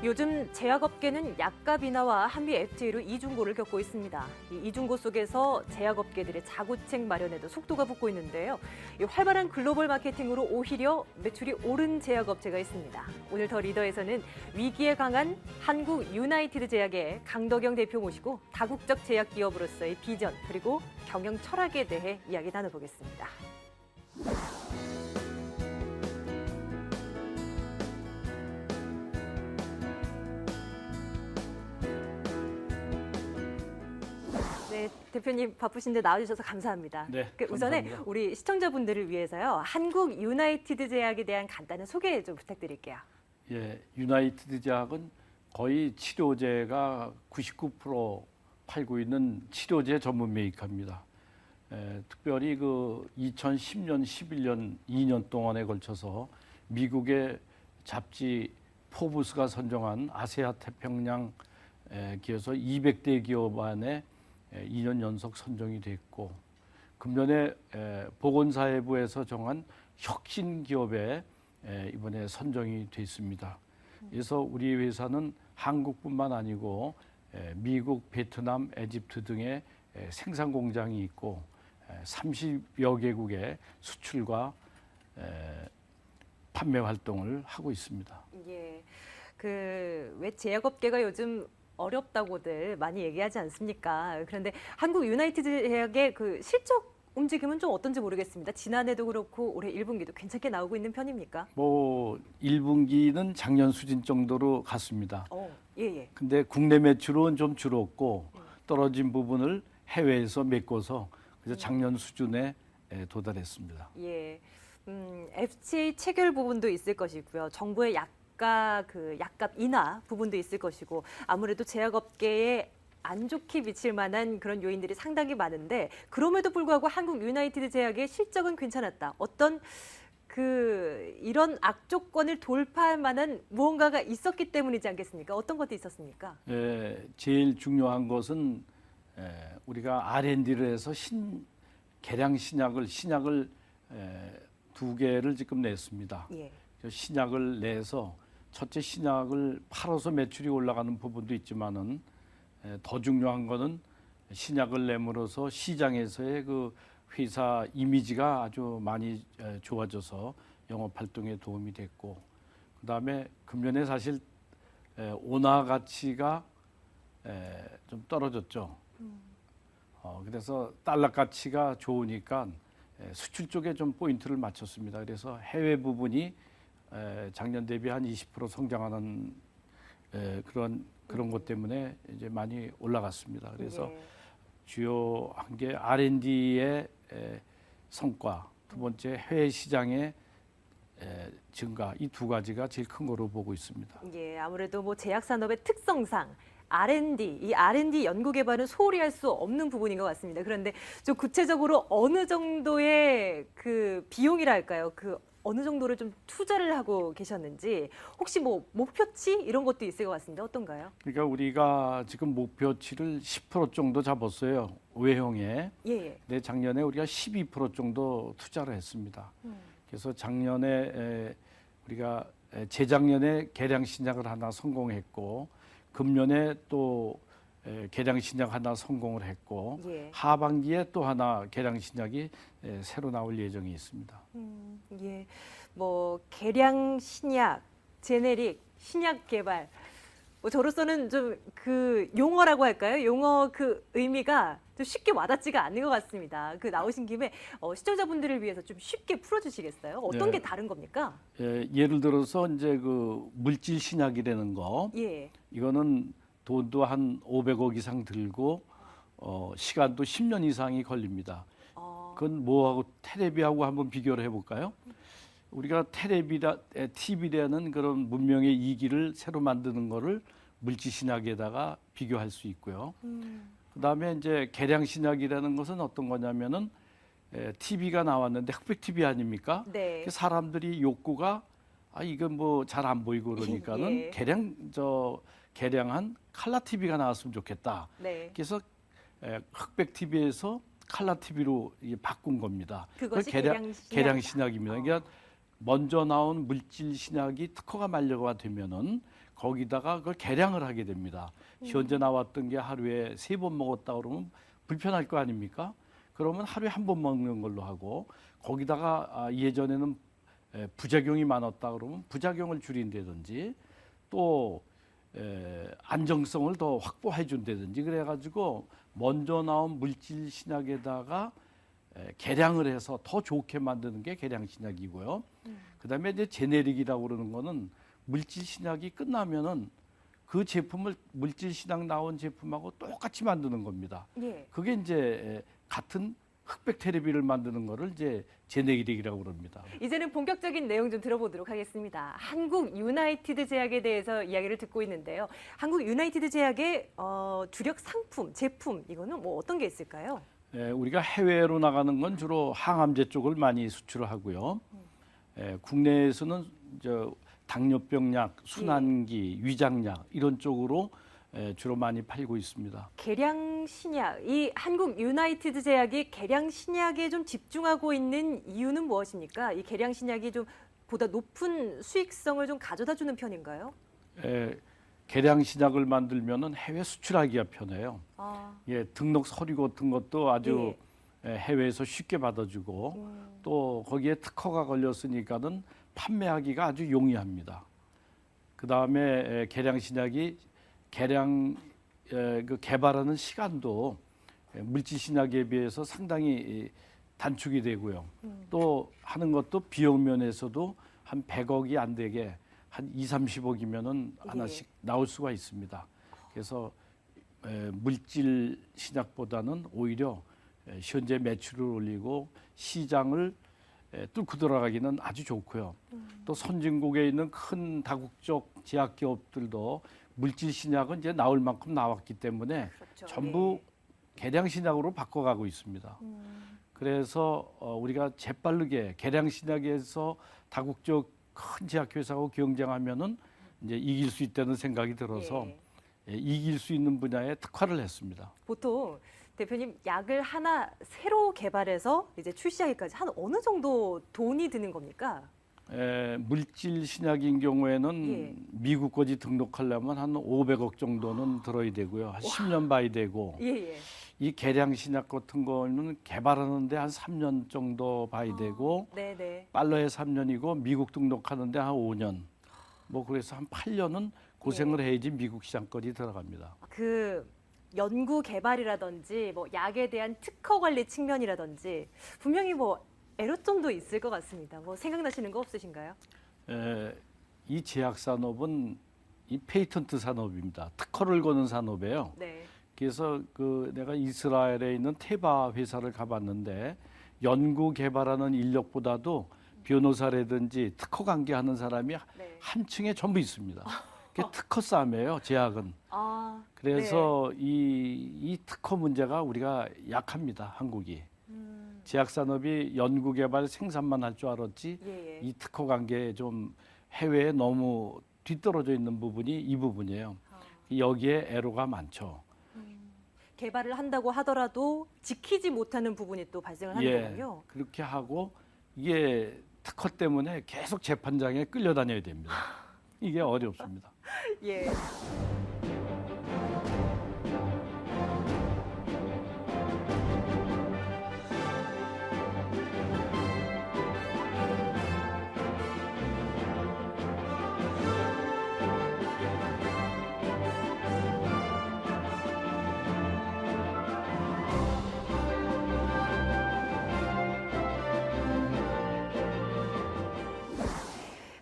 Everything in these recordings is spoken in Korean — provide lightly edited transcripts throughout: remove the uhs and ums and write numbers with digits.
요즘 제약업계는 약값 인하와 한미 FTA로 이중고를 겪고 있습니다. 이 이중고 속에서 제약업계들의 자구책 마련에도 속도가 붙고 있는데요. 이 활발한 글로벌 마케팅으로 오히려 매출이 오른 제약업체가 있습니다. 오늘 더 리더에서는 위기에 강한 한국 유나이티드 제약의 강덕영 대표 모시고 다국적 제약 기업으로서의 비전 그리고 경영 철학에 대해 이야기 나눠보겠습니다. 네, 대표님 바쁘신데 나와주셔서 감사합니다. 네, 우선에 감사합니다. 우리 시청자분들을 위해서요. 한국 유나이티드 제약에 대한 간단한 소개 좀 부탁드릴게요. 예, 유나이티드 제약은 거의 치료제가 99% 팔고 있는 치료제 전문 메이커입니다. 특별히 그 2010년, 11년, 2년 동안에 걸쳐서 미국의 잡지 포브스가 선정한 아시아 태평양 기업에서 200대 기업 안에 2년 연속 선정이 됐고, 금년에 보건사회부에서 정한 혁신 기업에 이번에 선정이 됐습니다. 그래서 우리 회사는 한국뿐만 아니고 미국, 베트남, 에집트 등의 생산 공장이 있고 30여 개국의 수출과 판매 활동을 하고 있습니다. 예, 왜 제약업계가 요즘 어렵다고들 많이 얘기하지 않습니까? 그런데 한국 유나이티드 제약의 그 실적 움직임은 좀 어떤지 모르겠습니다. 지난해도 그렇고 올해 1분기도 괜찮게 나오고 있는 편입니까? 뭐 1분기는 작년 수준 정도로 갔습니다. 예. 근데 국내 매출은 좀 줄었고 떨어진 부분을 해외에서 메꿔서 그래서 작년 수준에 도달했습니다. 예. FTA 체결 부분도 있을 것이고요. 정부의 약값 인하 부분도 있을 것이고 아무래도 제약업계에 안 좋게 미칠 만한 그런 요인들이 상당히 많은데 그럼에도 불구하고 한국 유나이티드 제약의 실적은 괜찮았다. 어떤 이런 악조건을 돌파할 만한 무언가가 있었기 때문이지 않겠습니까? 어떤 것도 있었습니까? 제일 중요한 것은 우리가 R&D를 해서 개량 신약을 2개를 지금 냈습니다. 예. 신약을 내서 첫째 신약을 팔아서 매출이 올라가는 부분도 있지만은 더 중요한 거는 신약을 내므로써 시장에서의 그 회사 이미지가 아주 많이 좋아져서 영업 활동에 도움이 됐고, 그다음에 금년에 사실 원화 가치가 좀 떨어졌죠. 그래서 달러 가치가 좋으니까 수출 쪽에 좀 포인트를 맞췄습니다. 그래서 해외 부분이 작년 대비 한 20% 성장하는 그런 것 때문에 이제 많이 올라갔습니다. 그래서 주요한 게 R&D의 성과, 두 번째 해외 시장의 증가, 이 두 가지가 제일 큰 거로 보고 있습니다. 예, 아무래도 뭐 제약 산업의 특성상 이 R&D 연구 개발은 소홀히 할 수 없는 부분인 것 같습니다. 그런데 좀 구체적으로 어느 정도의 그 비용이랄까요? 어느 정도를 좀 투자를 하고 계셨는지 혹시 뭐 목표치 이런 것도 있을 것 같습니다. 어떤가요? 그러니까 우리가 지금 목표치를 10% 정도 잡았어요. 외형에. 예. 근데 작년에 우리가 12% 정도 투자를 했습니다. 그래서 작년에 우리가 재작년에 개량 신약을 하나 성공했고, 금년에 또 개량 신약 하나 성공을 했고, 하반기에 또 하나 개량 신약이 새로 나올 예정이 있습니다. 예, 뭐 개량 신약, 제네릭 신약 개발, 저로서는 좀 용어라고 할까요? 용어 의미가 좀 쉽게 와닿지가 않는 것 같습니다. 나오신 김에 시청자분들을 위해서 좀 쉽게 풀어주시겠어요? 어떤 게 다른 겁니까? 예를 들어서 이제 물질 신약이라는 거, 이거는 돈도 한 500억 이상 들고 시간도 10년 이상이 걸립니다. 그건 뭐하고 테레비하고 한번 비교를 해볼까요? 우리가 TV라는 그런 문명의 이기를 새로 만드는 거를 물질 신약에다가 비교할 수 있고요. 그다음에 이제 개량 신약이라는 것은 어떤 거냐면은 TV가 나왔는데 흑백 TV 아닙니까? 네. 사람들이 욕구가 이건 뭐 잘 안 보이고 그러니까는 개량한 컬러 TV가 나왔으면 좋겠다. 네. 그래서 흑백 TV에서 컬러 TV로 바꾼 겁니다. 그것이 개량 신약입니다. 그러니까 먼저 나온 물질 신약이 특허가 만료가 되면은 거기다가 그걸 개량을 하게 됩니다. 현재 나왔던 게 하루에 3번 먹었다 그러면 불편할 거 아닙니까? 그러면 하루에 1번 먹는 걸로 하고 거기다가 예전에는 부작용이 많았다 그러면 부작용을 줄인다든지 또 안정성을 더 확보해 준다든지 그래가지고 먼저 나온 물질 신약에다가 개량을 해서 더 좋게 만드는 게 개량 신약이고요. 그다음에 이제 제네릭이라고 그러는 거는 물질 신약이 끝나면은 그 제품을 물질 신약 나온 제품하고 똑같이 만드는 겁니다. 예. 그게 이제 같은 흑백 테레비를 만드는 거를 이제 제네릭이라고 그럽니다. 이제는 본격적인 내용 좀 들어보도록 하겠습니다. 한국 유나이티드 제약에 대해서 이야기를 듣고 있는데요. 한국 유나이티드 제약의 주력 상품, 제품 이거는 뭐 어떤 게 있을까요? 우리가 해외로 나가는 건 주로 항암제 쪽을 많이 수출을 하고요. 국내에서는 당뇨병 약, 순환기, 위장약 이런 쪽으로 주로 많이 팔고 있습니다. 개량 신약, 이 한국 유나이티드 제약이 개량 신약에 좀 집중하고 있는 이유는 무엇입니까? 이 개량 신약이 좀 보다 높은 수익성을 좀 가져다 주는 편인가요? 개량 신약을 만들면은 해외 수출하기가 편해요. 등록 서류 같은 것도 아주 해외에서 쉽게 받아주고 또 거기에 특허가 걸렸으니까는 판매하기가 아주 용이합니다. 그 다음에 개량 신약이 그 개발하는 시간도 물질 신약에 비해서 상당히 단축이 되고요. 또 하는 것도 비용 면에서도 한 100억이 안 되게 한 2, 30억이면은 하나씩 나올 수가 있습니다. 그래서 물질 신약보다는 오히려 현재 매출을 올리고 시장을 뚫고 들어가기는 아주 좋고요. 또 선진국에 있는 큰 다국적 제약기업들도 물질 신약은 이제 나올 만큼 나왔기 때문에 그렇죠. 전부 개량 신약으로 바꿔가고 있습니다. 그래서 우리가 재빠르게 개량 신약에서 다국적 큰 제약회사하고 경쟁하면은 이제 이길 수 있다는 생각이 들어서 이길 수 있는 분야에 특화를 했습니다. 보통 대표님 약을 하나 새로 개발해서 이제 출시하기까지 한 어느 정도 돈이 드는 겁니까? 물질 신약인 경우에는 미국까지 등록하려면 한 500억 정도는 들어야 되고요. 한 10년 봐야 되고 이 개량 신약 같은 거는 개발하는데 한 3년 정도 봐야 되고 빨라야 3년이고 미국 등록하는데 한 5년 뭐 그래서 한 8년은 고생을 해야지 미국 시장까지 들어갑니다. 그 연구 개발이라든지 뭐 약에 대한 특허 관리 측면이라든지 분명히 뭐 애로점도 있을 것 같습니다. 뭐 생각나시는 거 없으신가요? 이 제약 산업은 이 페이턴트 산업입니다. 특허를 거는 산업이에요. 그래서 내가 이스라엘에 있는 테바 회사를 가봤는데 연구 개발하는 인력보다도 변호사라든지 특허 관계하는 사람이 한 층에 전부 있습니다. 그게 특허 싸움이에요, 제약은. 그래서 이 특허 문제가 우리가 약합니다, 한국이. 제약 산업이 연구 개발 생산만 할 줄 알았지 이 특허 관계에 좀 해외에 너무 뒤떨어져 있는 부분이 이 부분이에요. 여기에 애로가 많죠. 개발을 한다고 하더라도 지키지 못하는 부분이 또 발생을 하는 거군요. 그렇게 하고 이게 특허 때문에 계속 재판장에 끌려다녀야 됩니다. 이게 어렵습니다.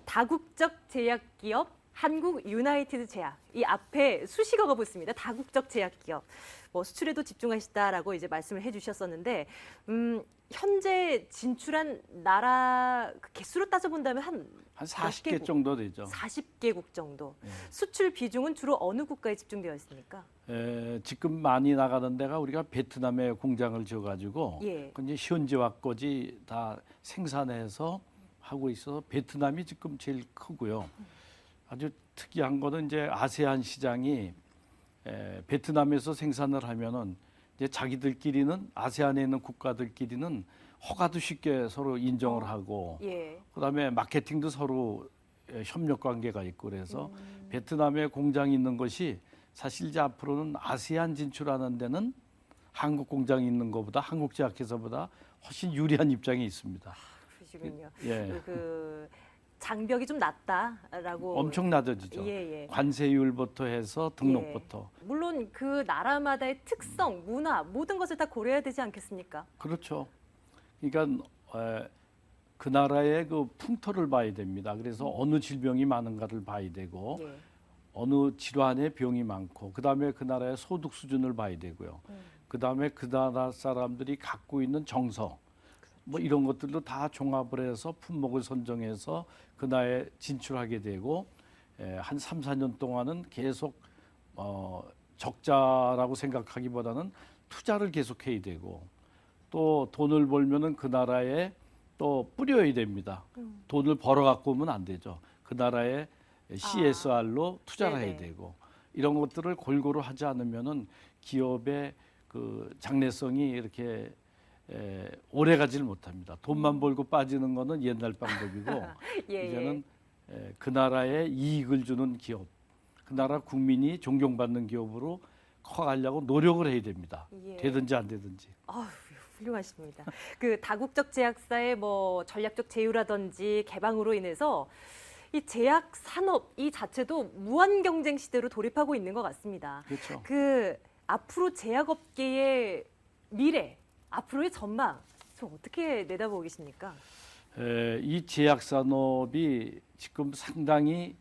다국적 제약기업 한국 유나이티드 제약. 이 앞에 수식어가 붙습니다. 다국적 제약기업. 뭐 수출에도 집중하시다라고 이제 말씀을 해주셨었는데 현재 진출한 나라 개수로 따져본다면 한 40개 정도 되죠. 40개국 정도. 수출 비중은 주로 어느 국가에 집중되어 있습니까? 지금 많이 나가는 데가 우리가 베트남에 공장을 지어가지고 이제 현지화까지 다 생산해서 하고 있어서 베트남이 지금 제일 크고요. 아주 특이한 거는 이제 아세안 시장이 베트남에서 생산을 하면은 이제 자기들끼리는 아세안에 있는 국가들끼리는 허가도 쉽게 서로 인정을 하고 그다음에 마케팅도 서로 협력 관계가 있고 그래서 베트남에 공장이 있는 것이 사실 이제 앞으로는 아세안 진출하는 데는 한국 공장이 있는 것보다 한국 제약회사보다 훨씬 유리한 입장이 있습니다. 그러시군요. 예. 그 장벽이 좀 낮다라고. 엄청 낮아지죠. 예, 예. 관세율부터 해서 등록부터. 물론 그 나라마다의 특성, 문화 모든 것을 다 고려해야 되지 않겠습니까? 그렇죠. 그러니까 그 나라의 그 풍토를 봐야 됩니다. 그래서 어느 질병이 많은가를 봐야 되고 예. 어느 질환의 병이 많고 그다음에 그 나라의 소득 수준을 봐야 되고요. 그다음에 그 나라 사람들이 갖고 있는 정서 뭐 이런 것들도 다 종합을 해서 품목을 선정해서 그 나라에 진출하게 되고 한 3, 4년 동안은 계속 적자라고 생각하기보다는 투자를 계속해야 되고 또 돈을 벌면은 그 나라에 또 뿌려야 됩니다. 돈을 벌어 갖고 오면 안 되죠. 그 나라에 CSR로 투자를 해야 되고 이런 것들을 골고루 하지 않으면은 기업의 그 장래성이 이렇게 오래 가지를 못합니다. 돈만 벌고 빠지는 거는 옛날 방법이고 예, 이제는 그 나라에 이익을 주는 기업, 그 나라 국민이 존경받는 기업으로 커가려고 노력을 해야 됩니다. 예. 되든지 안 되든지. 아유, 훌륭하십니다. 그 다국적 제약사의 뭐 전략적 제휴라든지 개방으로 인해서 이 제약 산업 이 자체도 무한 경쟁 시대로 돌입하고 있는 것 같습니다. 그렇죠. 그 앞으로 제약업계의 미래, 앞으로의 전망 좀 어떻게 내다보고 계십니까? 이 제약 산업이 지금 상당히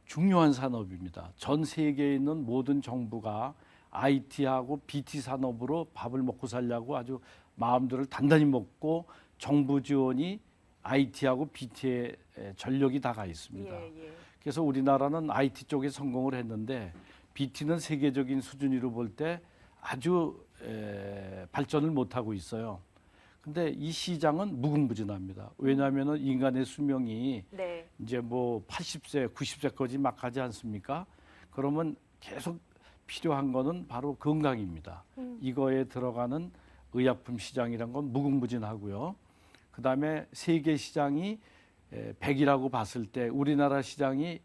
중요한 산업입니다. 전 세계에 있는 모든 정부가 IT하고 BT 산업으로 밥을 먹고 살려고 아주 마음들을 단단히 먹고 정부 지원이 IT하고 BT에 전력이 다 가 있습니다. 예. 그래서 우리나라는 IT 쪽에 성공을 했는데 BT는 세계적인 수준으로 볼 때 아주 발전을 못하고 있어요. 근데 이 시장은 무궁무진합니다. 왜냐하면 인간의 수명이 네. 이제 뭐 80세, 90세까지 막 가지 않습니까? 그러면 계속 필요한 거는 바로 건강입니다. 이거에 들어가는 의약품 시장이란 건 무궁무진하고요. 그다음에 세계 시장이 100이라고 봤을 때 우리나라 시장이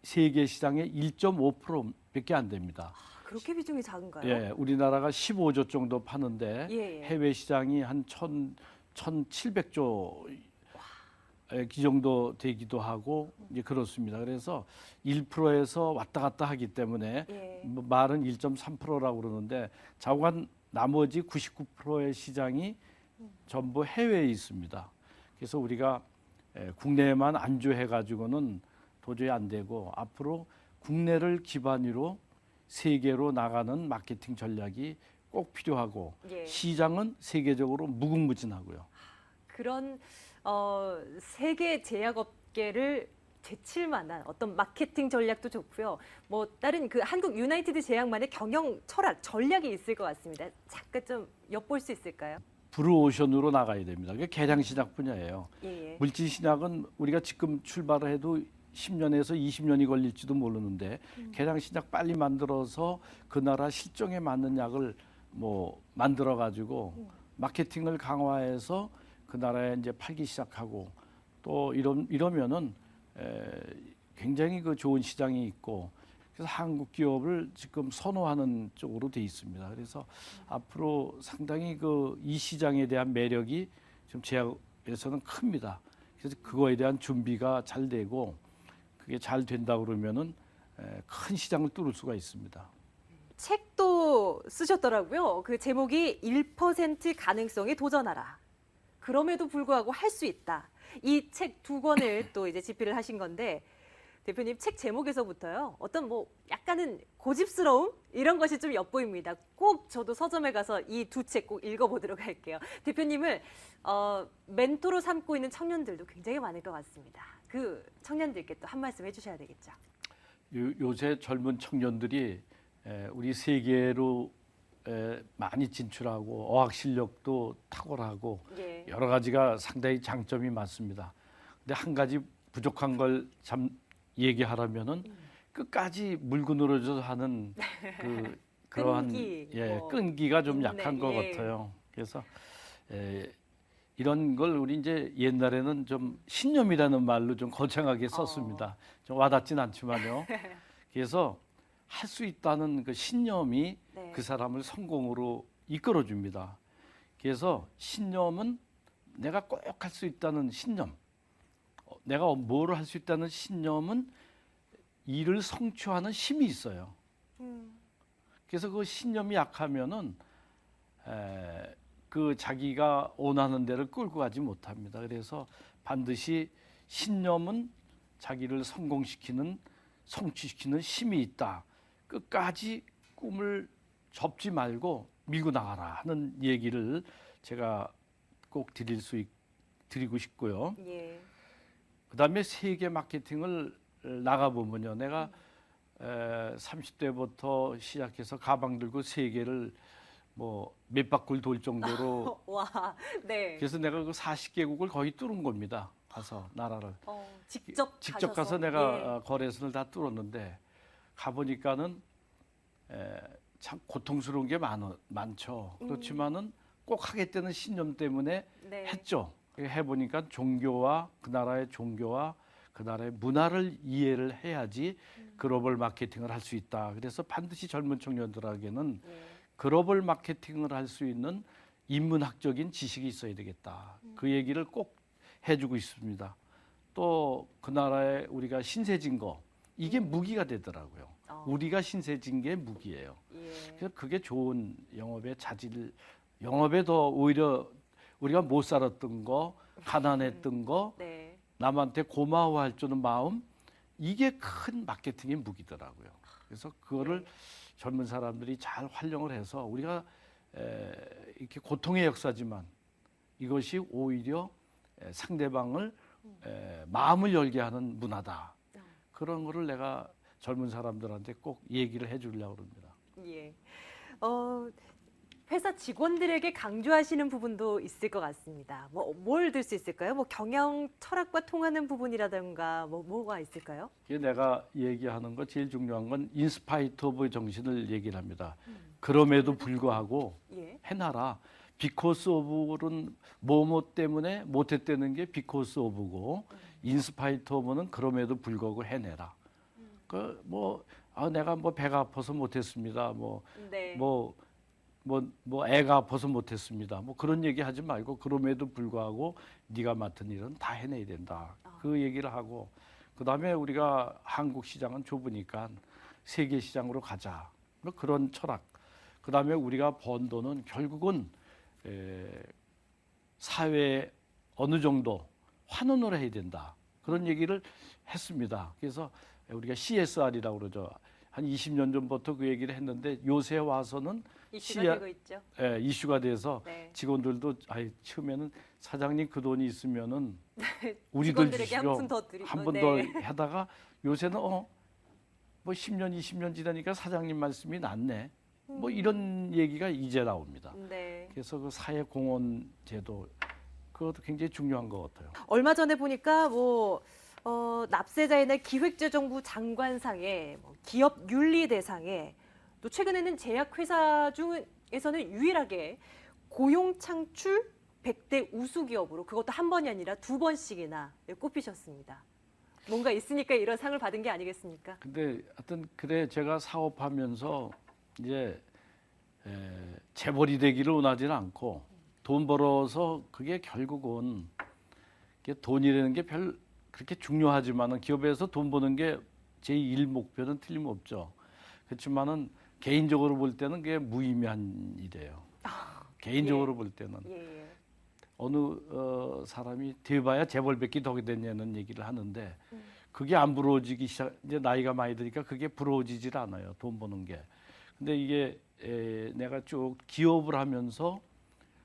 세계 시장의 1.5%밖에 안 됩니다. 그렇게 비중이 작은가요? 예, 우리나라가 15조 정도 파는데 예. 해외 시장이 한 1,700조 이 정도 되기도 하고 이제 그렇습니다. 그래서 1%에서 왔다 갔다 하기 때문에 뭐 말은 1.3%라고 그러는데 자관 나머지 99%의 시장이 전부 해외에 있습니다. 그래서 우리가 국내에만 안주해 가지고는 도저히 안 되고 앞으로 국내를 기반으로 세계로 나가는 마케팅 전략이 꼭 필요하고 시장은 세계적으로 무궁무진하고요. 그런 세계 제약업계를 제칠 만한 어떤 마케팅 전략도 좋고요. 뭐 다른 그 한국 유나이티드 제약만의 경영 철학, 전략이 있을 것 같습니다. 잠깐 좀 엿볼 수 있을까요? 블루오션으로 나가야 됩니다. 그게 개량 신약 분야예요. 예. 물질 신약은 우리가 지금 출발을 해도 10년에서 20년이 걸릴지도 모르는데 개량 신약 빨리 만들어서 그 나라 실정에 맞는 약을 뭐 만들어 가지고 마케팅을 강화해서 그 나라에 이제 팔기 시작하고 또 이러면은 굉장히 그 좋은 시장이 있고 그래서 한국 기업을 지금 선호하는 쪽으로 돼 있습니다. 그래서 앞으로 상당히 그 이 시장에 대한 매력이 지금 제약에서는 큽니다. 그래서 그거에 대한 준비가 잘 되고 그게 잘 된다 그러면은 큰 시장을 뚫을 수가 있습니다. 책도 쓰셨더라고요. 그 제목이 1% 가능성에 도전하라. 그럼에도 불구하고 할 수 있다. 이 책 두 권을 또 이제 집필을 하신 건데 대표님 책 제목에서부터요. 어떤 뭐 약간은 고집스러움 이런 것이 좀 엿보입니다. 꼭 저도 서점에 가서 이 두 책 꼭 읽어보도록 할게요. 대표님을 멘토로 삼고 있는 청년들도 굉장히 많을 것 같습니다. 그 청년들께 또 한 말씀 해주셔야 되겠죠. 요새 젊은 청년들이 우리 세계로 많이 진출하고 어학 실력도 탁월하고 여러 가지가 상당히 장점이 많습니다. 근데 한 가지 부족한 걸 참 얘기하라면은 끝까지 물고 늘어져서 하는 그러한 끈기, 끈기가 좀 있네, 약한 것 같아요. 그래서 이런 걸 우리 이제 옛날에는 좀 신념이라는 말로 좀 거창하게 썼습니다. 좀 와닿진 않지만요. 그래서 할 수 있다는 그 신념이 네. 그 사람을 성공으로 이끌어 줍니다. 그래서 신념은 내가 꼭 할 수 있다는 신념, 내가 뭐를 할 수 있다는 신념은 일을 성취하는 힘이 있어요. 그래서 그 신념이 약하면은 그 자기가 원하는 데를 끌고 가지 못합니다. 그래서 반드시 신념은 자기를 성공시키는, 성취시키는 힘이 있다. 끝까지 꿈을 접지 말고 밀고 나가라 하는 얘기를 제가 꼭 드리고 싶고요. 예. 그다음에 세계 마케팅을 나가보면요. 내가 30대부터 시작해서 가방 들고 세계를 뭐 몇 바퀴 돌 정도로 와, 네. 그래서 내가 그 40개국을 거의 뚫은 겁니다. 가서 나라를 직접 가서 가셔서. 내가 예. 거래선을 다 뚫었는데 가보니까는 참 고통스러운 게 많죠. 그렇지만은 꼭 하겠다는 신념 때문에 네. 했죠. 해보니까 종교와 그 나라의 종교와 그 나라의 문화를 이해를 해야지 글로벌 마케팅을 할 수 있다. 그래서 반드시 젊은 청년들에게는 예. 글로벌 마케팅을 할 수 있는 인문학적인 지식이 있어야 되겠다. 그 얘기를 꼭 해주고 있습니다. 또 그 나라에 우리가 신세진 거 이게 무기가 되더라고요. 우리가 신세진 게 무기예요. 예. 그래서 그게 좋은 영업의 자질, 영업에 더 오히려 우리가 못 살았던 거, 가난했던 거, 네. 남한테 고마워할 줄 아는 마음, 이게 큰 마케팅의 무기더라고요. 그래서 그거를 젊은 사람들이 잘 활용을 해서 우리가 이렇게 고통의 역사지만 이것이 오히려 상대방을 마음을 열게 하는 문화다. 그런 거를 내가 젊은 사람들한테 꼭 얘기를 해주려고 합니다. 예. 회사 직원들에게 강조하시는 부분도 있을 것 같습니다. 뭘 들 수 있을까요? 경영 철학과 통하는 부분이라든가 뭐가 있을까요? 내가 얘기하는 거 제일 중요한 건 인스파이트 오브 정신을 얘기를 합니다. 그럼에도 불구하고 예. 해놔라. 비코스 오브는 뭐뭐 때문에 못했다는 게 비코스 오브고 인스파이트 오브는 그럼에도 불구하고 해내라. 내가 배가 아파서 못했습니다. 네. 애가 아파서 못했습니다. 그런 얘기 하지 말고 그럼에도 불구하고 네가 맡은 일은 다 해내야 된다. 그 얘기를 하고 그다음에 우리가 한국 시장은 좁으니까 세계 시장으로 가자. 그런 철학. 그다음에 우리가 번 돈은 결국은 사회에 어느 정도 환원을 해야 된다. 그런 얘기를 했습니다. 그래서 우리가 CSR이라고 그러죠. 한 20년 전부터 그 얘기를 했는데 요새 와서는 이슈가 되고 있죠. 이슈가 돼서 네. 직원들도 처음에는 사장님 그 돈이 있으면은 우리들 직원들에게 주시오. 한 푼 더 드리고 한 번 더 하다가 요새는 10년 20년 지나니까 사장님 말씀이 낫네. 이런 얘기가 이제 나옵니다. 네. 그래서 그 사회 공헌 제도 그것도 굉장히 중요한 것 같아요. 얼마 전에 보니까 납세자의 날 기획재정부 장관상에 기업 윤리 대상에 또 최근에는 제약회사 중에서는 유일하게 고용 창출 100대 우수 기업으로 그것도 한 번이 아니라 두 번씩이나 꼽히셨습니다. 뭔가 있으니까 이런 상을 받은 게 아니겠습니까? 근데 하여튼 그래 제가 사업하면서 이제 재벌이 되기를 원하지는 않고 돈 벌어서 그게 결국은 돈이라는 게 그렇게 중요하지만은 기업에서 돈 버는 게 제 일 목표는 틀림없죠. 그렇지만은 개인적으로 볼 때는 그게 무의미한 일이에요. 개인적으로 볼 때는 예. 어느 사람이 돼봐야 재벌밖에 더 됐냐는 얘기를 하는데 그게 안 부러워지기 시작. 이제 나이가 많이 드니까 그게 부러워지질 않아요. 돈 버는 게. 근데 이게 내가 쭉 기업을 하면서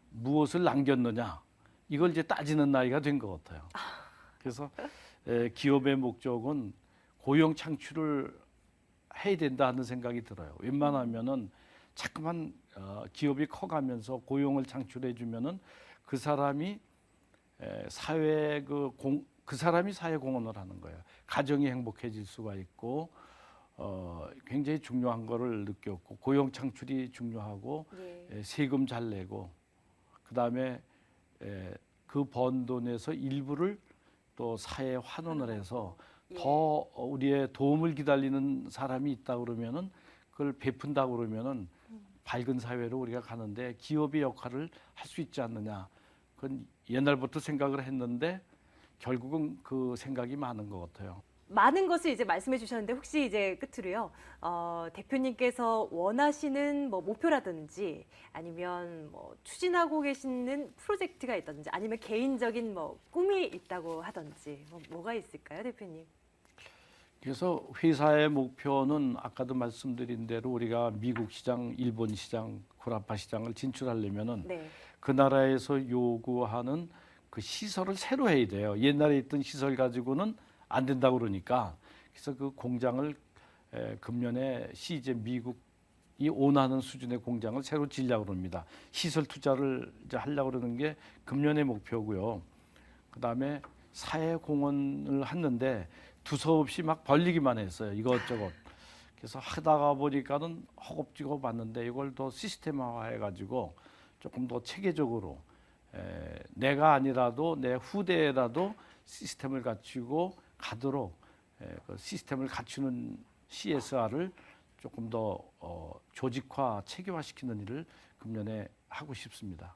무엇을 남겼느냐 이걸 이제 따지는 나이가 된 것 같아요. 그래서 기업의 목적은 고용 창출을 해야 된다 하는 생각이 들어요. 웬만하면은 자꾸만 기업이 커가면서 고용을 창출해 주면은 그 사람이 사회 그 사람이 사회 공헌을 하는 거예요. 가정이 행복해질 수가 있고 굉장히 중요한 거를 느꼈고 고용 창출이 중요하고 세금 잘 내고 그다음에 그 그 번 돈에서 일부를 또 사회에 환원을 해서 더 우리의 도움을 기다리는 사람이 있다 그러면은 그걸 베푼다 그러면은 밝은 사회로 우리가 가는데 기업의 역할을 할 수 있지 않느냐. 그건 옛날부터 생각을 했는데 결국은 그 생각이 많은 것 같아요. 많은 것을 이제 말씀해 주셨는데 혹시 이제 끝으로요, 대표님께서 원하시는 뭐 목표라든지 아니면 뭐 추진하고 계시는 프로젝트가 있다든지 아니면 개인적인 뭐 꿈이 있다고 하든지 뭐가 있을까요, 대표님? 그래서 회사의 목표는 아까도 말씀드린 대로 우리가 미국 시장, 일본 시장, 구라파 시장을 진출하려면은 네. 그 나라에서 요구하는 그 시설을 새로 해야 돼요. 옛날에 있던 시설 가지고는 안 된다고 그러니까 그래서 그 공장을 금년에 시제 미국이 원하는 수준의 공장을 새로 지으려고 그럽니다. 시설 투자를 이제 하려고 그러는 게 금년의 목표고요. 그다음에 사회 공헌을 했는데 두서없이 막 벌리기만 했어요. 이것저것. 그래서 하다가 보니까는 허겁지겁 봤는데 이걸 더 시스템화해 가지고 조금 더 체계적으로 내가 아니라도 내 후대라도 시스템을 갖추고 가도록 그 시스템을 갖추는 CSR을 조금 더 조직화, 체계화시키는 일을 금년에 하고 싶습니다.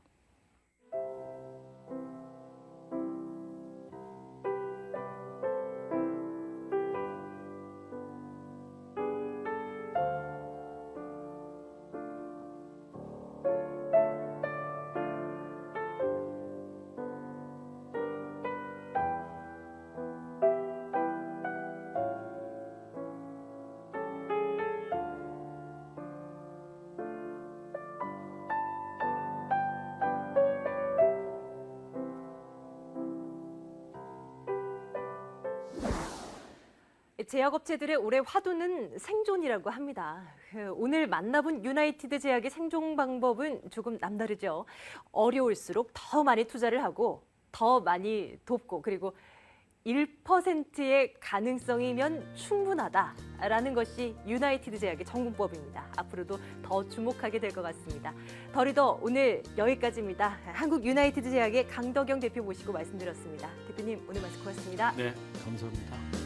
제약업체들의 올해 화두는 생존이라고 합니다. 오늘 만나본 유나이티드 제약의 생존 방법은 조금 남다르죠. 어려울수록 더 많이 투자를 하고 더 많이 돕고 그리고 1%의 가능성이면 충분하다라는 것이 유나이티드 제약의 전공법입니다. 앞으로도 더 주목하게 될 것 같습니다. 더리더 오늘 여기까지입니다. 한국 유나이티드 제약의 강덕영 대표 모시고 말씀드렸습니다. 대표님 오늘 말씀 고맙습니다. 네, 감사합니다.